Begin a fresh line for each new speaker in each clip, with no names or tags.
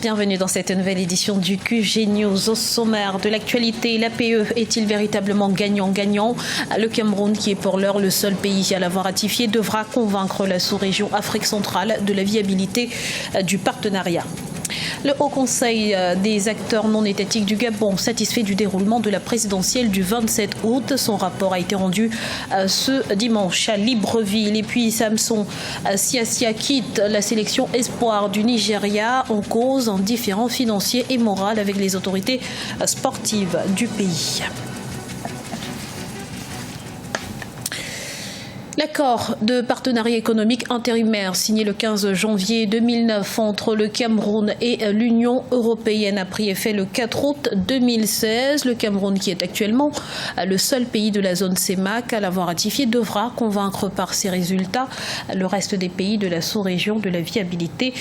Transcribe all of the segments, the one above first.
Bienvenue dans cette nouvelle édition du QG News. Au sommaire de l'actualité, l'APE est-il véritablement gagnant-gagnant? Le Cameroun, qui est pour l'heure le seul pays à l'avoir ratifié, devra convaincre la sous-région Afrique centrale de la viabilité du partenariat. Le Haut Conseil des acteurs non étatiques du Gabon, satisfait du déroulement de la présidentielle du 27 août. Son rapport a été rendu ce dimanche à Libreville. Et puis Samson Siasia quitte la sélection espoir du Nigeria en cause un différend financier et moral avec les autorités sportives du pays. L'accord de partenariat économique intérimaire signé le 15 janvier 2009 entre le Cameroun et l'Union européenne a pris effet le 4 août 2016. Le Cameroun, qui est actuellement le seul pays de la zone CEMAC à l'avoir ratifié, devra convaincre par ses résultats le reste des pays de la sous-région de la viabilité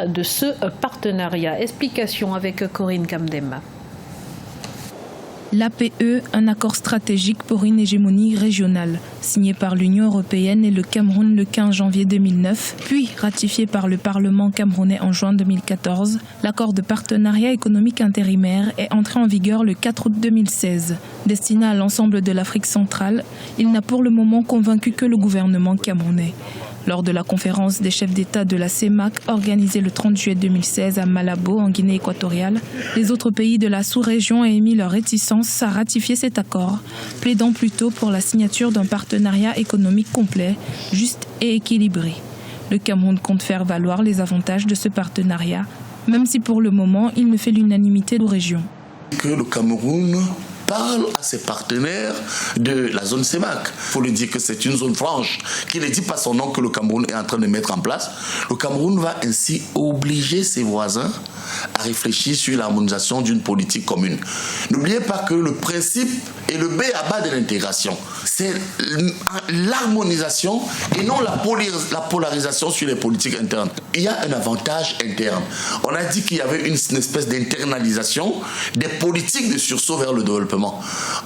de ce partenariat. Explication avec Corinne Kamdem.
L'APE, un accord stratégique pour une hégémonie régionale, signé par l'Union européenne et le Cameroun le 15 janvier 2009, puis ratifié par le Parlement camerounais en juin 2014, l'accord de partenariat économique intérimaire est entré en vigueur le 4 août 2016. Destiné à l'ensemble de l'Afrique centrale, il n'a pour le moment convaincu que le gouvernement camerounais. Lors de la conférence des chefs d'État de la CEMAC organisée le 30 juillet 2016 à Malabo, en Guinée équatoriale, les autres pays de la sous-région ont émis leur réticence à ratifier cet accord, plaidant plutôt pour la signature d'un partenariat économique complet, juste et équilibré. Le Cameroun compte faire valoir les avantages de ce partenariat, même si pour le moment il ne fait l'unanimité de la région.
Que le Cameroun parle à ses partenaires de la zone CEMAC. Il faut lui dire que c'est une zone franche, qui ne dit pas son nom que le Cameroun est en train de mettre en place. Le Cameroun va ainsi obliger ses voisins à réfléchir sur l'harmonisation d'une politique commune. N'oubliez pas que le principe est le b.a.-ba de l'intégration. C'est l'harmonisation et non la polarisation sur les politiques internes. Il y a un avantage interne. On a dit qu'il y avait une espèce d'internalisation des politiques de sursaut vers le développement.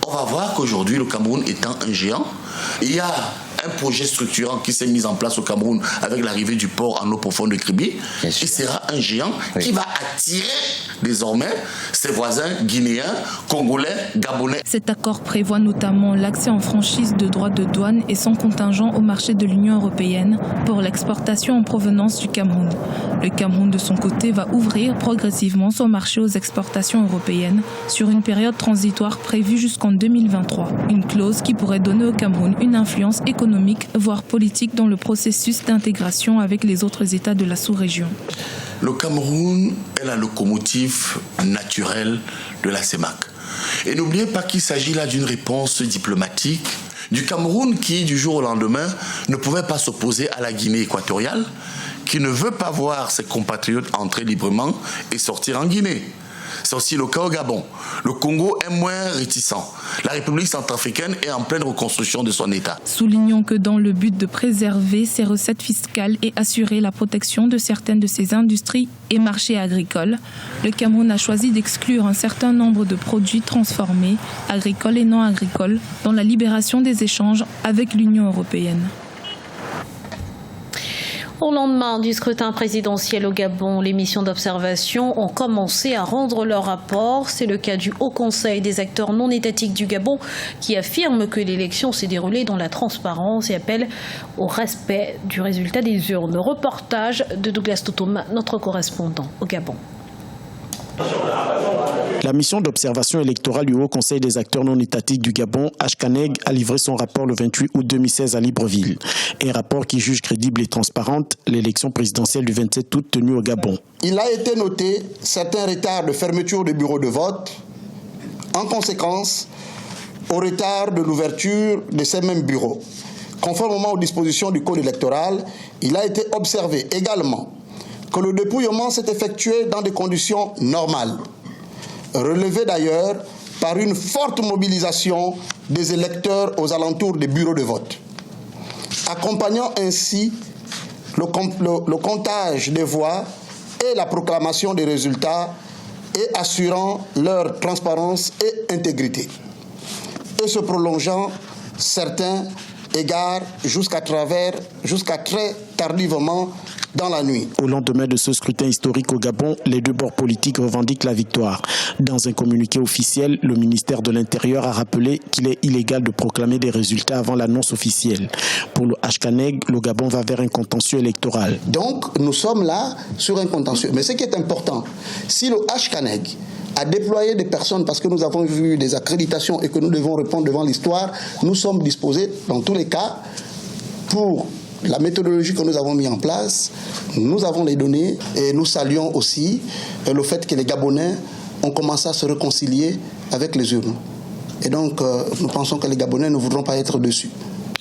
On va voir qu'aujourd'hui, le Cameroun étant un géant, il y a un projet structurant qui s'est mis en place au Cameroun avec l'arrivée du port en eau profonde de Kribi. Il sera un géant qui va attirer désormais ses voisins guinéens, congolais, gabonais.
Cet accord prévoit notamment l'accès en franchise de droits de douane et sans contingent au marché de l'Union européenne pour l'exportation en provenance du Cameroun. Le Cameroun, de son côté, va ouvrir progressivement son marché aux exportations européennes sur une période transitoire prévue jusqu'en 2023. Une clause qui pourrait donner au Cameroun une influence économique, voire politique, dans le processus d'intégration avec les autres États de la sous-région.
Le Cameroun est la locomotive naturelle de la CEMAC. Et n'oubliez pas qu'il s'agit là d'une réponse diplomatique du Cameroun qui, du jour au lendemain, ne pouvait pas s'opposer à la Guinée équatoriale, qui ne veut pas voir ses compatriotes entrer librement et sortir en Guinée. C'est aussi le cas au Gabon. Le Congo est moins réticent. La République centrafricaine est en pleine reconstruction de son État.
Soulignons que dans le but de préserver ses recettes fiscales et assurer la protection de certaines de ses industries et marchés agricoles, le Cameroun a choisi d'exclure un certain nombre de produits transformés, agricoles et non agricoles, dans la libération des échanges avec l'Union européenne.
Au lendemain du scrutin présidentiel au Gabon, les missions d'observation ont commencé à rendre leur rapport. C'est le cas du Haut Conseil des acteurs non étatiques du Gabon qui affirme que l'élection s'est déroulée dans la transparence et appelle au respect du résultat des urnes. Reportage de Douglas Toutoum, notre correspondant au Gabon.
La mission d'observation électorale du Haut Conseil des acteurs non étatiques du Gabon, HCANEG, a livré son rapport le 28 août 2016 à Libreville. Un rapport qui juge crédible et transparente l'élection présidentielle du 27 août tenue au Gabon.
Il a été noté certains retards de fermeture des bureaux de vote. En conséquence, au retard de l'ouverture de ces mêmes bureaux. Conformément aux dispositions du code électoral, il a été observé également que le dépouillement s'est effectué dans des conditions normales, relevé d'ailleurs par une forte mobilisation des électeurs aux alentours des bureaux de vote, accompagnant ainsi le comptage des voix et la proclamation des résultats et assurant leur transparence et intégrité, et se prolongeant certains égards jusqu'à très tardivement dans la nuit.
Au lendemain de ce scrutin historique au Gabon, les deux bords politiques revendiquent la victoire. Dans un communiqué officiel, le ministère de l'Intérieur a rappelé qu'il est illégal de proclamer des résultats avant l'annonce officielle. Pour le Ashkaneg, le Gabon va vers un contentieux électoral.
Donc nous sommes là sur un contentieux. Mais ce qui est important, si le Ashkaneg a déployé des personnes parce que nous avons vu des accréditations et que nous devons répondre devant l'histoire, nous sommes disposés dans tous les cas pour la méthodologie que nous avons mis en place. Nous avons les données et nous saluons aussi le fait que les Gabonais ont commencé à se réconcilier avec les urnes. Et donc nous pensons que les Gabonais ne voudront pas être dessus.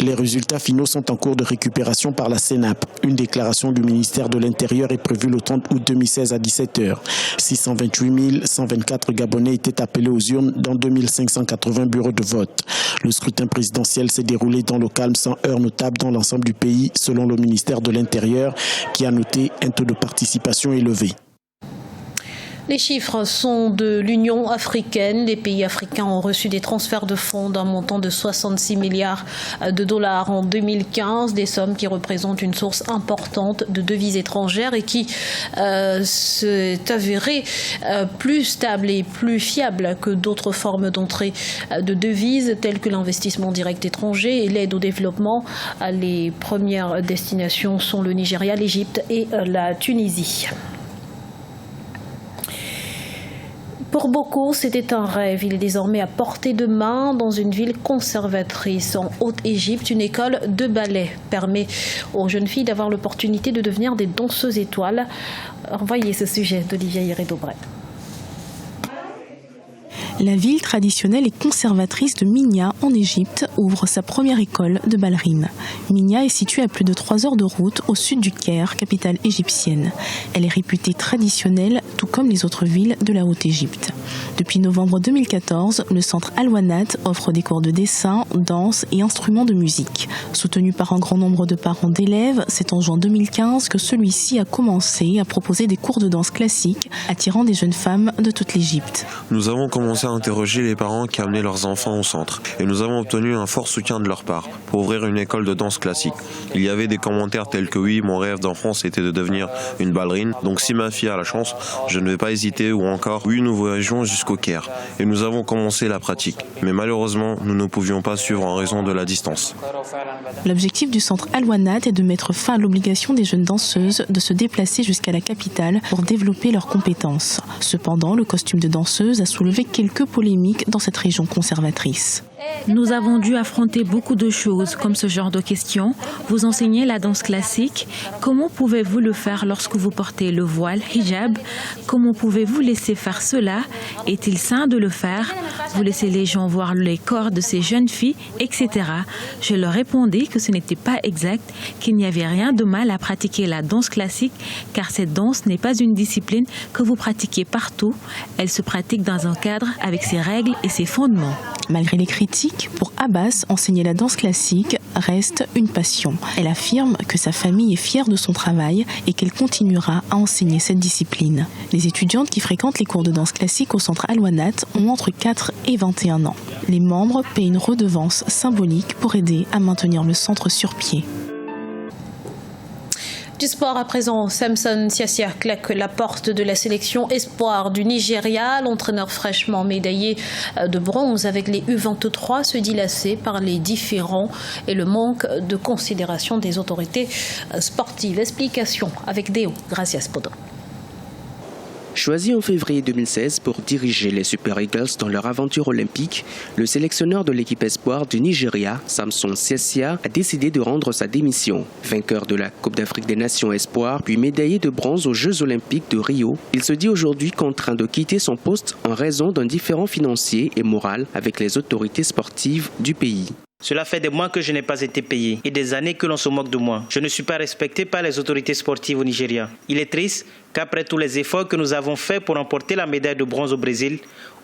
Les résultats finaux sont en cours de récupération par la CENAP. Une déclaration du ministère de l'Intérieur est prévue le 30 août 2016 à 17h. 628 124 Gabonais étaient appelés aux urnes dans 2580 bureaux de vote. Le scrutin présidentiel s'est déroulé dans le calme sans heurts notables dans l'ensemble du pays, selon le ministère de l'Intérieur, qui a noté un taux de participation élevé.
Les chiffres sont de l'Union africaine. Les pays africains ont reçu des transferts de fonds d'un montant de 66 milliards de dollars en 2015, des sommes qui représentent une source importante de devises étrangères et qui s'est avérée plus stable et plus fiable que d'autres formes d'entrée de devises telles que l'investissement direct étranger et l'aide au développement. Les premières destinations sont le Nigeria, l'Égypte et la Tunisie. Pour beaucoup, c'était un rêve. Il est désormais à portée de main dans une ville conservatrice en Haute-Égypte. Une école de ballet permet aux jeunes filles d'avoir l'opportunité de devenir des danseuses étoiles. Voyez ce sujet d'Olivia Hieré-Dobré.
La ville traditionnelle et conservatrice de Minya, en Égypte, ouvre sa première école de ballerines. Minya est située à plus de 3 heures de route au sud du Caire, capitale égyptienne. Elle est réputée traditionnelle, tout comme les autres villes de la Haute-Égypte. Depuis novembre 2014, le centre Al-Wanat offre des cours de dessin, danse et instruments de musique. Soutenu par un grand nombre de parents d'élèves, c'est en juin 2015 que celui-ci a commencé à proposer des cours de danse classique, attirant des jeunes femmes de toute l'Égypte.
Nous avons commencé à interroger les parents qui amenaient leurs enfants au centre et nous avons obtenu un fort soutien de leur part pour ouvrir une école de danse classique. Il y avait des commentaires tels que oui, mon rêve d'enfance était de devenir une ballerine, donc si ma fille a la chance, je ne vais pas hésiter, ou encore oui, nous voyageons jusqu'au Caire et nous avons commencé la pratique. Mais malheureusement, nous ne pouvions pas suivre en raison de la distance.
L'objectif du centre Al-Wanat est de mettre fin à l'obligation des jeunes danseuses de se déplacer jusqu'à la capitale pour développer leurs compétences. Cependant, le costume de danseuse a soulevé quelques polémiques dans cette région conservatrice.
Nous avons dû affronter beaucoup de choses comme ce genre de questions. Vous enseignez la danse classique. Comment pouvez-vous le faire lorsque vous portez le voile, hijab? Comment pouvez-vous laisser faire cela? Est-il sain de le faire? Vous laissez les gens voir les corps de ces jeunes filles, etc. Je leur répondais que ce n'était pas exact, qu'il n'y avait rien de mal à pratiquer la danse classique, car cette danse n'est pas une discipline que vous pratiquez partout. Elle se pratique dans un cadre avec ses règles et ses fondements.
Malgré les critiques, pour Abbas, enseigner la danse classique reste une passion. Elle affirme que sa famille est fière de son travail et qu'elle continuera à enseigner cette discipline. Les étudiantes qui fréquentent les cours de danse classique au centre Al-Wanat ont entre 4 et 21 ans. Les membres paient une redevance symbolique pour aider à maintenir le centre sur pied.
Du sport à présent, Samson Siasia claque la porte de la sélection espoir du Nigeria. L'entraîneur fraîchement médaillé de bronze avec les U23 se dit lassé par les différends et le manque de considération des autorités sportives. Explication avec Déo Gracias Podo.
Choisi en février 2016 pour diriger les Super Eagles dans leur aventure olympique, le sélectionneur de l'équipe espoir du Nigeria, Samson Siasia, a décidé de rendre sa démission. Vainqueur de la Coupe d'Afrique des Nations espoir, puis médaillé de bronze aux Jeux olympiques de Rio, il se dit aujourd'hui contraint de quitter son poste en raison d'un différend financier et moral avec les autorités sportives du pays.
Cela fait des mois que je n'ai pas été payé et des années que l'on se moque de moi. Je ne suis pas respecté par les autorités sportives au Nigeria. Il est triste, qu'après tous les efforts que nous avons faits pour remporter la médaille de bronze au Brésil,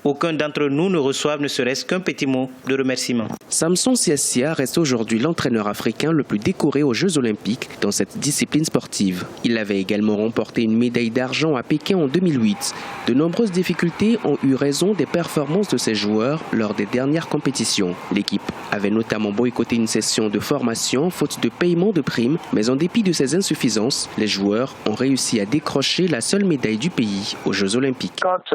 aucun d'entre nous ne reçoive ne serait-ce qu'un petit mot de remerciement.
Samson Siasia reste aujourd'hui l'entraîneur africain le plus décoré aux Jeux Olympiques dans cette discipline sportive. Il avait également remporté une médaille d'argent à Pékin en 2008. De nombreuses difficultés ont eu raison des performances de ses joueurs lors des dernières compétitions. L'équipe avait notamment boycotté une session de formation faute de paiement de primes, mais en dépit de ces insuffisances, les joueurs ont réussi à décrocher la seule médaille du pays aux Jeux Olympiques.
Quand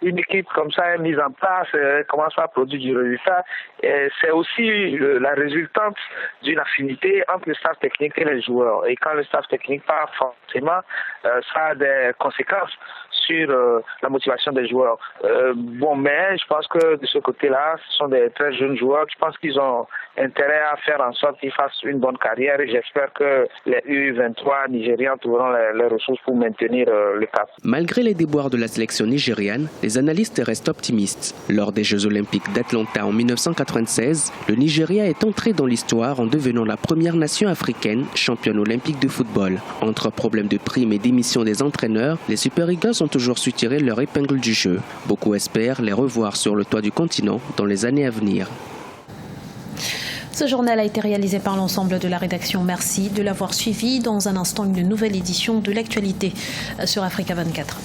une équipe comme ça est mise en place, commence à produire du résultat, c'est aussi la résultante d'une affinité entre le staff technique et les joueurs. Et quand le staff technique part, forcément, ça a des conséquences sur la motivation des joueurs. Mais je pense que de ce côté-là, ce sont des très jeunes joueurs. Je pense qu'ils ont intérêt à faire en sorte qu'ils fassent une bonne carrière et j'espère que les U23 nigériens trouveront les ressources pour maintenir le cap.
Malgré les déboires de la sélection nigériane, les analystes restent optimistes. Lors des Jeux Olympiques d'Atlanta en 1996, le Nigeria est entré dans l'histoire en devenant la première nation africaine championne olympique de football. Entre problèmes de primes et démission des entraîneurs, les Super Eagles ont toujours su tirer leur épingle du jeu. Beaucoup espèrent les revoir sur le toit du continent dans les années à venir.
Ce journal a été réalisé par l'ensemble de la rédaction. Merci de l'avoir suivi. Dans un instant, une nouvelle édition de l'actualité sur Africa 24.